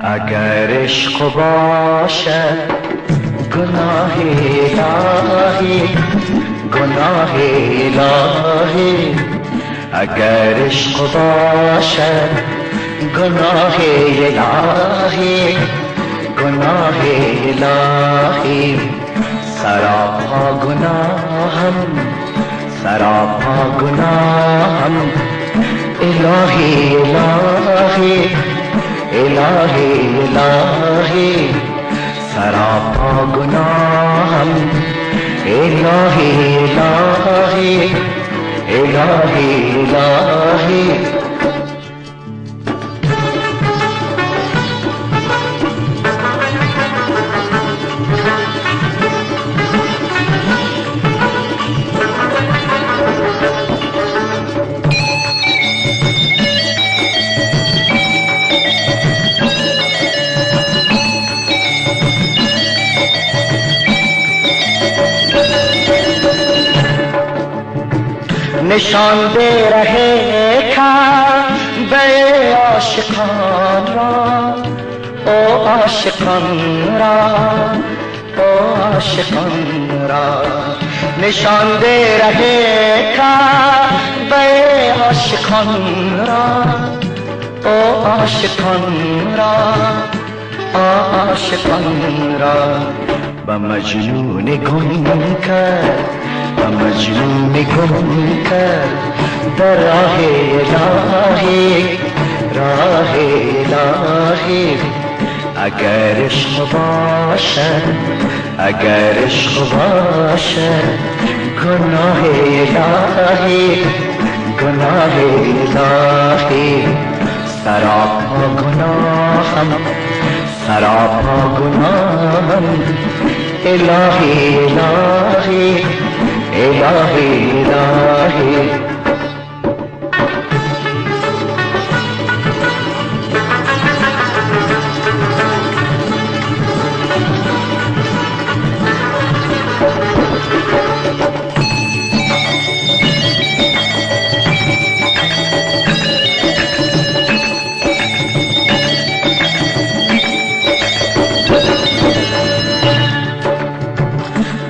اگر عشق باشد گناه الهی، گناه الهی، اگر عشق باشد گناه الهی، گناه الهی، سراپا گناهم، سراپا گناهم، الهی الهی، الهی الهی، سراپا گناهم، الهی الهی، الهی الهی. نشان ده رहे کعبه عاشقان را، او عاشقان را، او عاشقان را، نشان ده رहे کعبه عاشقان را، او عاشقان را، عاشقان را، با مجنون گم کرد، مجنون گم کرد در راه الهی، راه الهی. اگر عشق باشد، اگر عشق باشد گناه الهی، گناه الهی، سراپا گناهم، سراپا گناهم، الهی الهی، الهی الهی.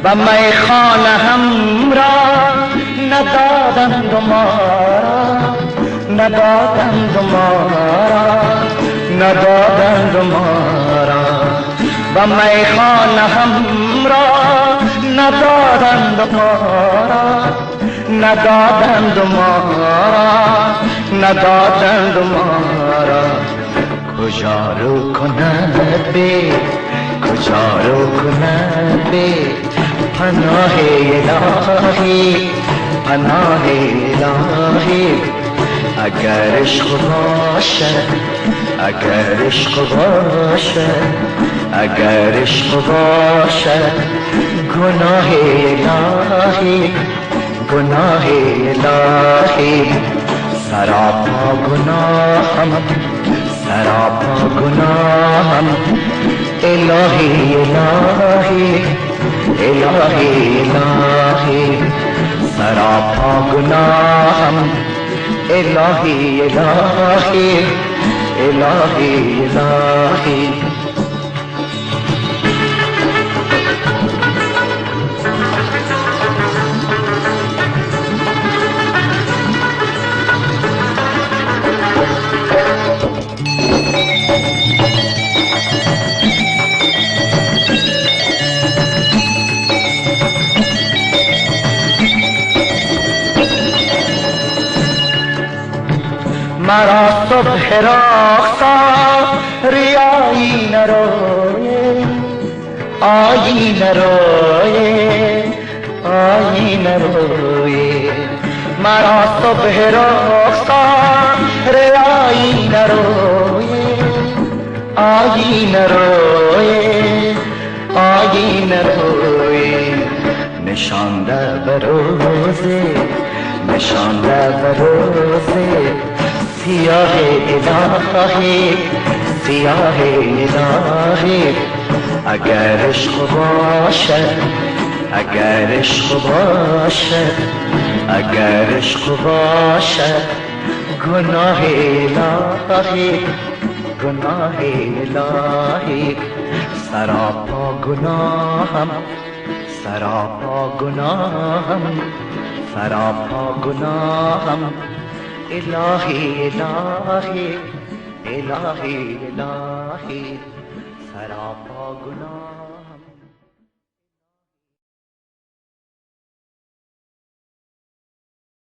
و میخانه هم را ندادند ما را، ندادند ما را، ندادند ما را، و میخانه هم را ندادند ما را، ندادند ما را، ندادند ما را. کجا رو کند به، کجا رو کند به پناه الهی، پناه الهی. اگر عشق باشد، اگر عشق باشد، اگر عشق باشد گناه الهی، گناه الهی، سراپا گناهم، سراپا گناهم، الهی الهی، الهی الهی، سراپا گناهم، الهی الهی، الهی الهی. مرا صبح رخسار ریایی نرویه، آیی نرویه، آیی نرویه، مرا صبح رخسار ریایی نرویه، آیی نرویه، آیی نرویه. نشانده به روزه، نشانده به روزه سیاه الهی، سیاه الهی. اگر عشق باشد، اگر عشق باشد اگر عشق باشد گناه الهی گناه الهی سراپا گناهم سراپا گناهم سراپا گناهم الهی الهی الهی الهی سراپا گناهم